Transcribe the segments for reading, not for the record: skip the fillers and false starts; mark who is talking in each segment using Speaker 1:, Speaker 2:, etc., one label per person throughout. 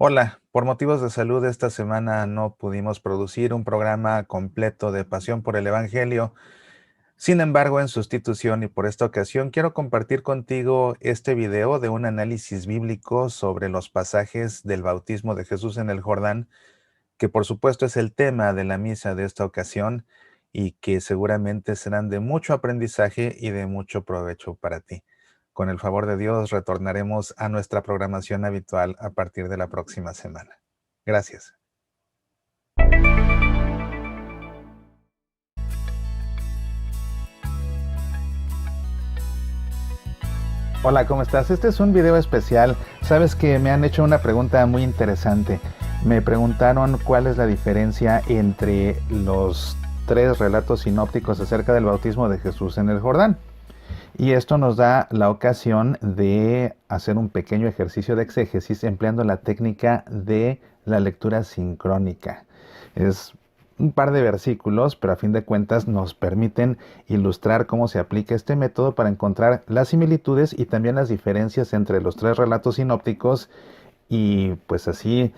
Speaker 1: Hola, por motivos de salud esta semana no pudimos producir un programa completo de Pasión por el Evangelio. Sin embargo, en sustitución y por esta ocasión, quiero compartir contigo este video de un análisis bíblico sobre los pasajes del bautismo de Jesús en el Jordán, que por supuesto es el tema de la misa de esta ocasión y que seguramente serán de mucho aprendizaje y de mucho provecho para ti. Con el favor de Dios, retornaremos a nuestra programación habitual a partir de la próxima semana. Gracias. Hola, ¿cómo estás? Este es un video especial. Sabes que me han hecho una pregunta muy interesante. Me preguntaron cuál es la diferencia entre los tres relatos sinópticos acerca del bautismo de Jesús en el Jordán. Y esto nos da la ocasión de hacer un pequeño ejercicio de exégesis empleando la técnica de la lectura sincrónica. Es un par de versículos, pero a fin de cuentas nos permiten ilustrar cómo se aplica este método para encontrar las similitudes y también las diferencias entre los tres relatos sinópticos y pues así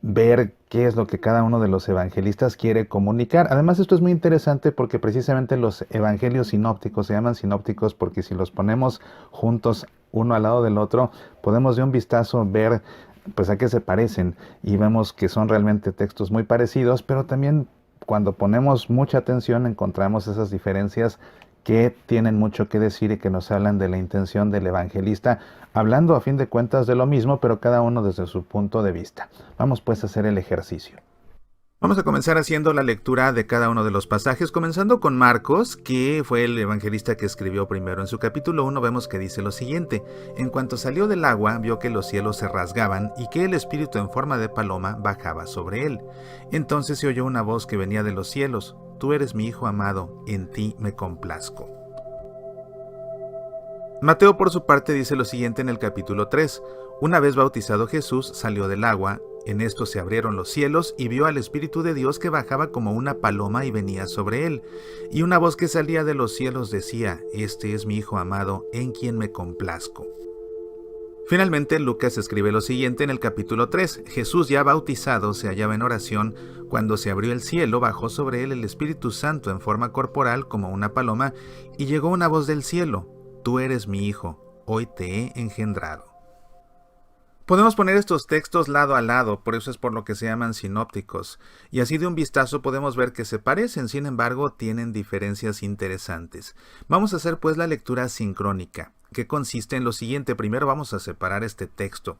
Speaker 1: ver qué es lo que cada uno de los evangelistas quiere comunicar. Además, esto es muy interesante porque precisamente los evangelios sinópticos se llaman sinópticos porque si los ponemos juntos uno al lado del otro, podemos de un vistazo ver pues a qué se parecen y vemos que son realmente textos muy parecidos, pero también cuando ponemos mucha atención encontramos esas diferencias que tienen mucho que decir y que nos hablan de la intención del evangelista, hablando a fin de cuentas de lo mismo, pero cada uno desde su punto de vista. Vamos pues a hacer el ejercicio. Vamos a comenzar haciendo la lectura de cada uno de los pasajes, comenzando con Marcos, que fue el evangelista que escribió primero. En su capítulo 1 vemos que dice lo siguiente: en cuanto salió del agua, vio que los cielos se rasgaban y que el Espíritu en forma de paloma bajaba sobre él. Entonces se oyó una voz que venía de los cielos: Tú eres mi Hijo amado, en ti me complazco. Mateo por su parte dice lo siguiente en el capítulo 3. Una vez bautizado Jesús, salió del agua. En esto se abrieron los cielos y vio al Espíritu de Dios que bajaba como una paloma y venía sobre él. Y una voz que salía de los cielos decía: Este es mi Hijo amado, en quien me complazco. Finalmente, Lucas escribe lo siguiente en el capítulo 3. Jesús ya bautizado se hallaba en oración cuando se abrió el cielo, bajó sobre él el Espíritu Santo en forma corporal como una paloma, y llegó una voz del cielo: Tú eres mi Hijo, hoy te he engendrado. Podemos poner estos textos lado a lado, por eso es por lo que se llaman sinópticos, y así de un vistazo podemos ver que se parecen, sin embargo tienen diferencias interesantes. Vamos a hacer pues la lectura sincrónica, que consiste en lo siguiente. Primero vamos a separar este texto.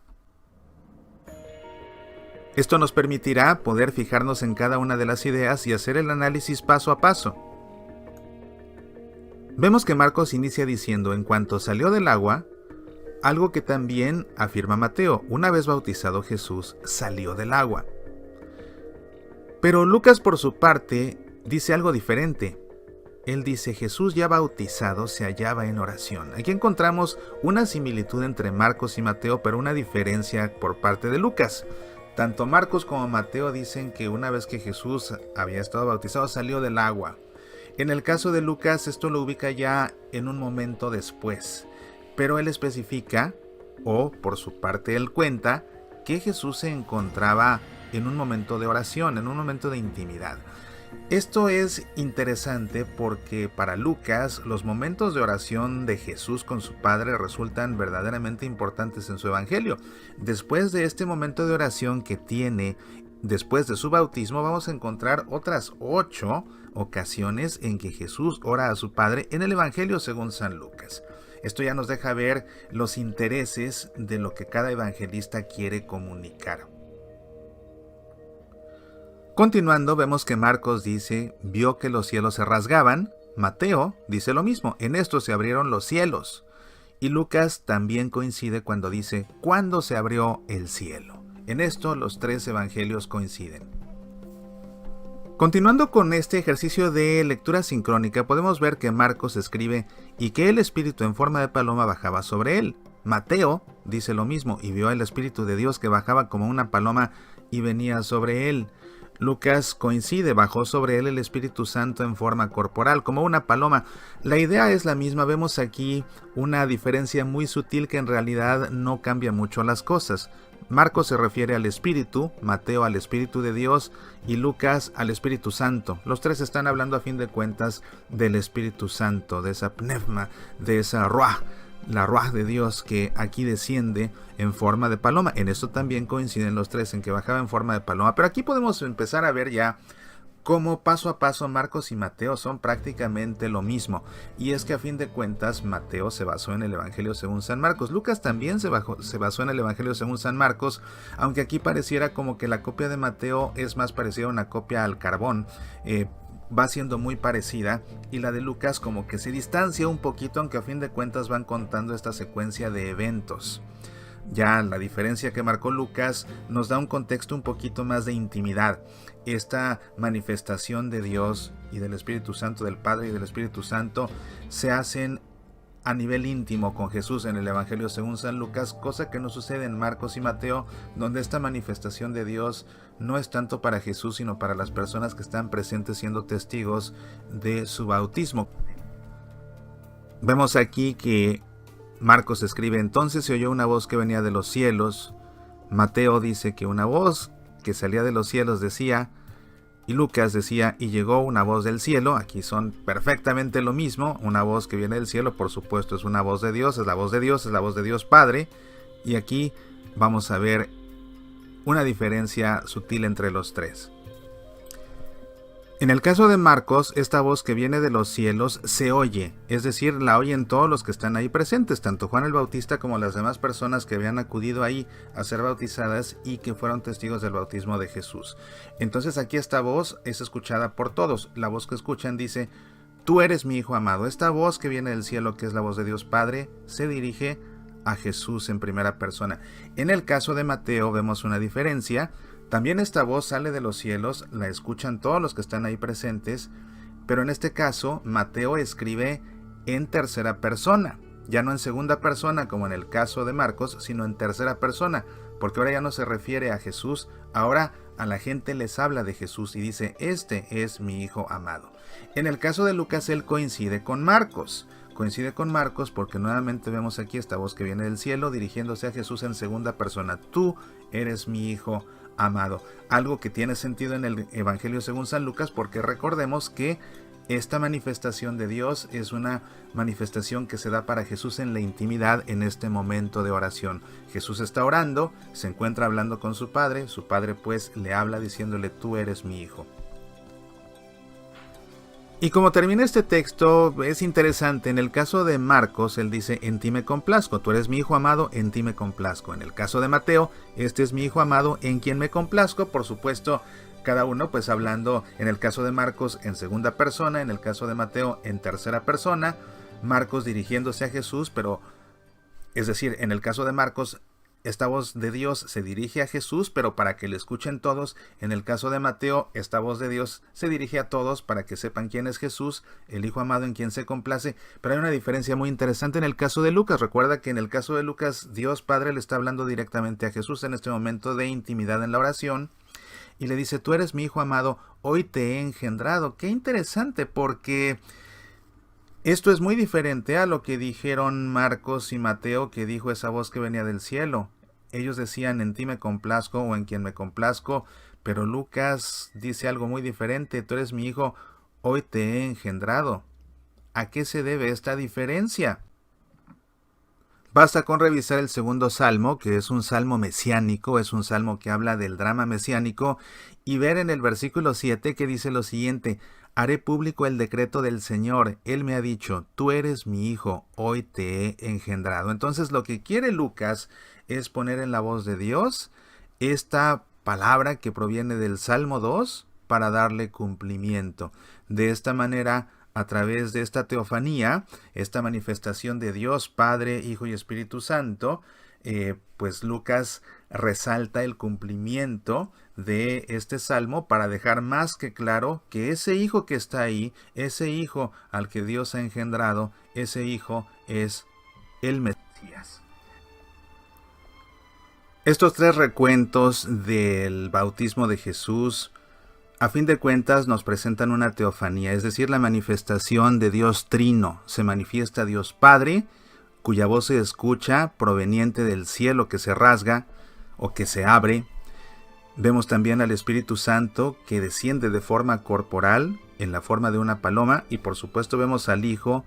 Speaker 1: Esto nos permitirá poder fijarnos en cada una de las ideas y hacer el análisis paso a paso. Vemos que Marcos inicia diciendo: en cuanto salió del agua, algo que también afirma Mateo: una vez bautizado Jesús, salió del agua. Pero Lucas por su parte dice algo diferente. Él dice: Jesús ya bautizado se hallaba en oración. Aquí encontramos una similitud entre Marcos y Mateo, pero una diferencia por parte de Lucas. Tanto Marcos como Mateo dicen que una vez que Jesús había estado bautizado, salió del agua. En el caso de Lucas, esto lo ubica ya en un momento después, pero él especifica, o por su parte él cuenta, que Jesús se encontraba en un momento de oración, en un momento de intimidad. Esto es interesante porque para Lucas los momentos de oración de Jesús con su Padre resultan verdaderamente importantes en su evangelio. Después de este momento de oración que tiene después de su bautismo, vamos a encontrar otras 8 ocasiones en que Jesús ora a su Padre en el evangelio según San Lucas. Esto ya nos deja ver los intereses de lo que cada evangelista quiere comunicar. Continuando, vemos que Marcos dice: vio que los cielos se rasgaban. Mateo dice lo mismo: en esto se abrieron los cielos. Y Lucas también coincide cuando dice: cuando se abrió el cielo. En esto los tres evangelios coinciden. Continuando con este ejercicio de lectura sincrónica, podemos ver que Marcos escribe: y que el Espíritu en forma de paloma bajaba sobre él. Mateo dice lo mismo: y vio el Espíritu de Dios que bajaba como una paloma y venía sobre él. Lucas coincide, bajó sobre él el Espíritu Santo en forma corporal, como una paloma. La idea es la misma, vemos aquí una diferencia muy sutil que en realidad no cambia mucho las cosas. Marcos se refiere al Espíritu, Mateo al Espíritu de Dios y Lucas al Espíritu Santo. Los tres están hablando a fin de cuentas del Espíritu Santo, de esa pneuma, de esa ruah, la ruah de Dios que aquí desciende en forma de paloma. En esto también coinciden los tres, en que bajaba en forma de paloma. Pero aquí podemos empezar a ver ya cómo paso a paso Marcos y Mateo son prácticamente lo mismo. Y es que a fin de cuentas Mateo se basó en el Evangelio según San Marcos. Lucas también se basó en el Evangelio según San Marcos, aunque aquí pareciera como que la copia de Mateo es más parecida a una copia al carbón. Va siendo muy parecida, y la de Lucas como que se distancia un poquito, aunque a fin de cuentas van contando esta secuencia de eventos. Ya la diferencia que marcó Lucas nos da un contexto un poquito más de intimidad. Esta manifestación de Dios y del Espíritu Santo, del Padre y del Espíritu Santo, se hacen a nivel íntimo con Jesús en el Evangelio según San Lucas, cosa que no sucede en Marcos y Mateo, donde esta manifestación de Dios no es tanto para Jesús, sino para las personas que están presentes siendo testigos de su bautismo. Vemos aquí que Marcos escribe: entonces se oyó una voz que venía de los cielos. Mateo dice que una voz que salía de los cielos decía, y Lucas decía, y llegó una voz del cielo. Aquí son perfectamente lo mismo. Una voz que viene del cielo, por supuesto, es una voz de Dios, es la voz de Dios, es la voz de Dios Padre. Y aquí vamos a ver una diferencia sutil entre los tres. En el caso de Marcos, esta voz que viene de los cielos se oye, es decir, la oyen todos los que están ahí presentes, tanto Juan el Bautista como las demás personas que habían acudido ahí a ser bautizadas y que fueron testigos del bautismo de Jesús. Entonces aquí esta voz es escuchada por todos. La voz que escuchan dice: tú eres mi Hijo amado. Esta voz que viene del cielo, que es la voz de Dios Padre, se dirige a Jesús en primera persona. En el caso de Mateo vemos una diferencia. También esta voz sale de los cielos, la escuchan todos los que están ahí presentes, pero en este caso Mateo escribe en tercera persona, ya no en segunda persona como en el caso de Marcos, sino en tercera persona, porque ahora ya no se refiere a Jesús, ahora a la gente les habla de Jesús y dice: este es mi Hijo amado. En el caso de Lucas él coincide con Marcos porque nuevamente vemos aquí esta voz que viene del cielo dirigiéndose a Jesús en segunda persona: tú eres mi Hijo amado. Algo que tiene sentido en el Evangelio según San Lucas, porque recordemos que esta manifestación de Dios es una manifestación que se da para Jesús en la intimidad, en este momento de oración. Jesús está orando, se encuentra hablando con su Padre pues le habla diciéndole: tú eres mi Hijo. Y como termina este texto, es interesante. En el caso de Marcos, él dice: en ti me complazco, tú eres mi Hijo amado, en ti me complazco. En el caso de Mateo, este es mi Hijo amado, en quien me complazco. Por supuesto, cada uno pues hablando, en el caso de Marcos en segunda persona, en el caso de Mateo en tercera persona. Marcos dirigiéndose a Jesús, pero es decir, en el caso de Marcos, esta voz de Dios se dirige a Jesús, pero para que le escuchen todos. En el caso de Mateo, esta voz de Dios se dirige a todos para que sepan quién es Jesús, el Hijo amado en quien se complace. Pero hay una diferencia muy interesante en el caso de Lucas. Recuerda que en el caso de Lucas, Dios Padre le está hablando directamente a Jesús en este momento de intimidad en la oración. Y le dice: tú eres mi Hijo amado, hoy te he engendrado. Qué interesante, porque esto es muy diferente a lo que dijeron Marcos y Mateo, que dijo esa voz que venía del cielo. Ellos decían: en ti me complazco o en quien me complazco, pero Lucas dice algo muy diferente: tú eres mi Hijo, hoy te he engendrado. ¿A qué se debe esta diferencia? Basta con revisar el segundo salmo, que es un salmo mesiánico, es un salmo que habla del drama mesiánico, y ver en el versículo 7 que dice lo siguiente: haré público el decreto del Señor, Él me ha dicho: tú eres mi Hijo, hoy te he engendrado. Entonces lo que quiere Lucas es poner en la voz de Dios esta palabra que proviene del Salmo 2 para darle cumplimiento. De esta manera, a través de esta teofanía, esta manifestación de Dios, Padre, Hijo y Espíritu Santo, pues Lucas resalta el cumplimiento de este salmo para dejar más que claro que ese Hijo que está ahí, ese Hijo al que Dios ha engendrado, ese Hijo es el Mesías. Estos tres recuentos del bautismo de Jesús A fin de cuentas nos presentan una teofanía, es decir, la manifestación de Dios Trino. Se manifiesta Dios Padre, cuya voz se escucha proveniente del cielo que se rasga o que se abre. Vemos también al Espíritu Santo que desciende de forma corporal en la forma de una paloma, y por supuesto vemos al Hijo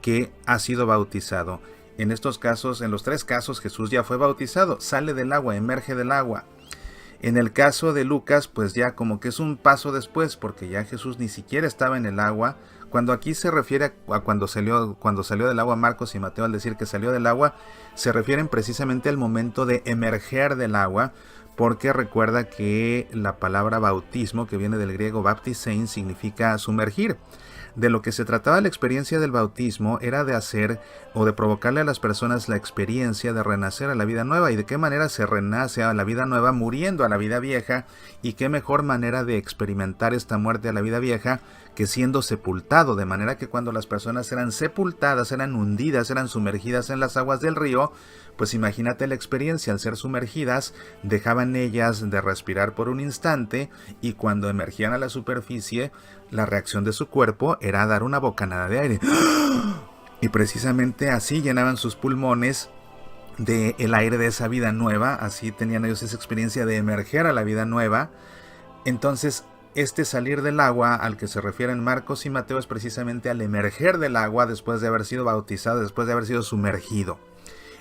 Speaker 1: que ha sido bautizado. En estos casos, en los tres casos, Jesús ya fue bautizado, sale del agua, emerge del agua. En el caso de Lucas, pues ya como que es un paso después, porque ya Jesús ni siquiera estaba en el agua. Cuando aquí se refiere a cuando salió del agua Marcos y Mateo, al decir que salió del agua, se refieren precisamente al momento de emerger del agua, porque recuerda que la palabra bautismo, que viene del griego baptisein, significa sumergir. De lo que se trataba la experiencia del bautismo era de hacer o de provocarle a las personas la experiencia de renacer a la vida nueva. ¿Y de qué manera se renace a la vida nueva? Muriendo a la vida vieja. Y qué mejor manera de experimentar esta muerte a la vida vieja que siendo sepultado. De manera que cuando las personas eran sepultadas, eran hundidas, eran sumergidas en las aguas del río, pues imagínate la experiencia. Al ser sumergidas, dejaban ellas de respirar por un instante, y cuando emergían a la superficie, la reacción de su cuerpo era dar una bocanada de aire. Y precisamente así llenaban sus pulmones del aire de esa vida nueva. Así tenían ellos esa experiencia de emerger a la vida nueva. Entonces, este salir del agua al que se refieren Marcos y Mateo es precisamente al emerger del agua después de haber sido bautizado, después de haber sido sumergido.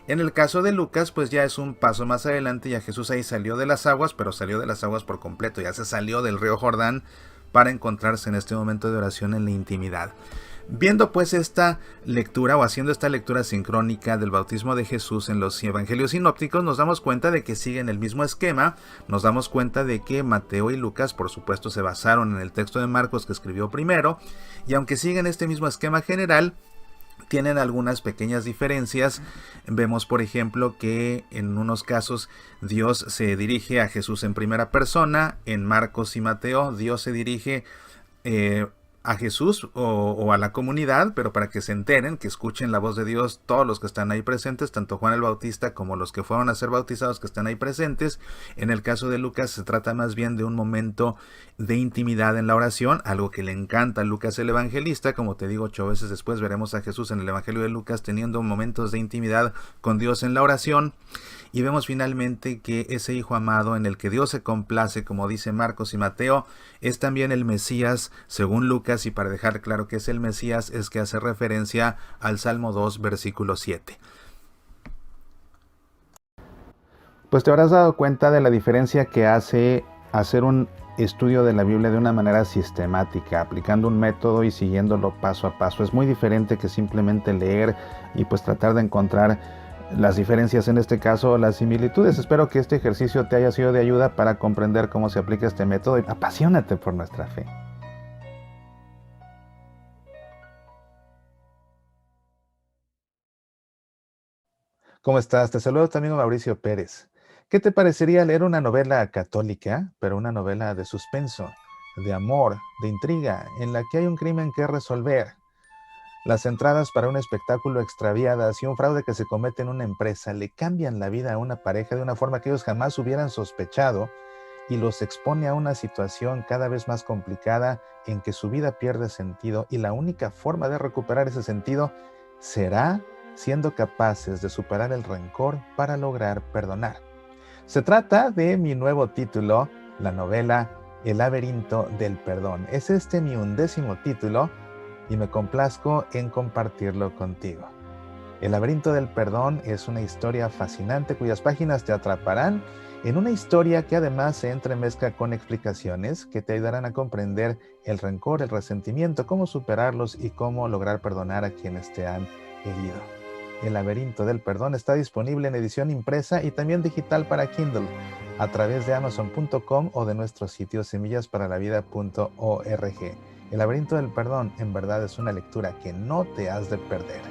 Speaker 1: En el caso de Lucas, pues ya es un paso más adelante. Ya Jesús ahí salió de las aguas, pero salió de las aguas por completo. Ya se salió del río Jordán para encontrarse en este momento de oración en la intimidad. Viendo pues esta lectura, o haciendo esta lectura sincrónica del bautismo de Jesús en los evangelios sinópticos, nos damos cuenta de que siguen el mismo esquema. Nos damos cuenta de que Mateo y Lucas, por supuesto, se basaron en el texto de Marcos que escribió primero, y aunque siguen este mismo esquema general, tienen algunas pequeñas diferencias. Vemos, por ejemplo, que en unos casos Dios se dirige a Jesús en primera persona. En Marcos y Mateo, Dios se dirige a Jesús o a la comunidad, pero para que se enteren, que escuchen la voz de Dios todos los que están ahí presentes, tanto Juan el Bautista como los que fueron a ser bautizados que están ahí presentes. En el caso de Lucas se trata más bien de un momento de intimidad en la oración, algo que le encanta a Lucas el evangelista. Como te digo, 8 veces después veremos a Jesús en el evangelio de Lucas teniendo momentos de intimidad con Dios en la oración. Y vemos finalmente que ese Hijo amado en el que Dios se complace, como dice Marcos y Mateo, es también el Mesías, según Lucas, y para dejar claro que es el Mesías es que hace referencia al Salmo 2, versículo 7. Pues te habrás dado cuenta de la diferencia que hace hacer un estudio de la Biblia de una manera sistemática, aplicando un método y siguiéndolo paso a paso. Es muy diferente que simplemente leer y pues tratar de encontrar las diferencias, en este caso las similitudes. Espero que este ejercicio te haya sido de ayuda para comprender cómo se aplica este método, y apasionate por nuestra fe. ¿Cómo estás? Te saludo también, Mauricio Pérez. ¿Qué te parecería leer una novela católica, pero una novela de suspenso, de amor, de intriga, en la que hay un crimen que resolver? Las entradas para un espectáculo extraviadas y un fraude que se comete en una empresa le cambian la vida a una pareja de una forma que ellos jamás hubieran sospechado, y los expone a una situación cada vez más complicada en que su vida pierde sentido, y la única forma de recuperar ese sentido será siendo capaces de superar el rencor para lograr perdonar. Se trata de mi nuevo título, la novela El laberinto del perdón. Es este mi 11º título, y me complazco en compartirlo contigo. El laberinto del perdón es una historia fascinante cuyas páginas te atraparán en una historia que además se entremezcla con explicaciones que te ayudarán a comprender el rencor, el resentimiento, cómo superarlos y cómo lograr perdonar a quienes te han herido. El laberinto del perdón está disponible en edición impresa y también digital para Kindle a través de Amazon.com o de nuestro sitio semillasparalavida.org. El laberinto del perdón en verdad es una lectura que no te has de perder.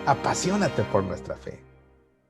Speaker 1: Apasionate por nuestra fe.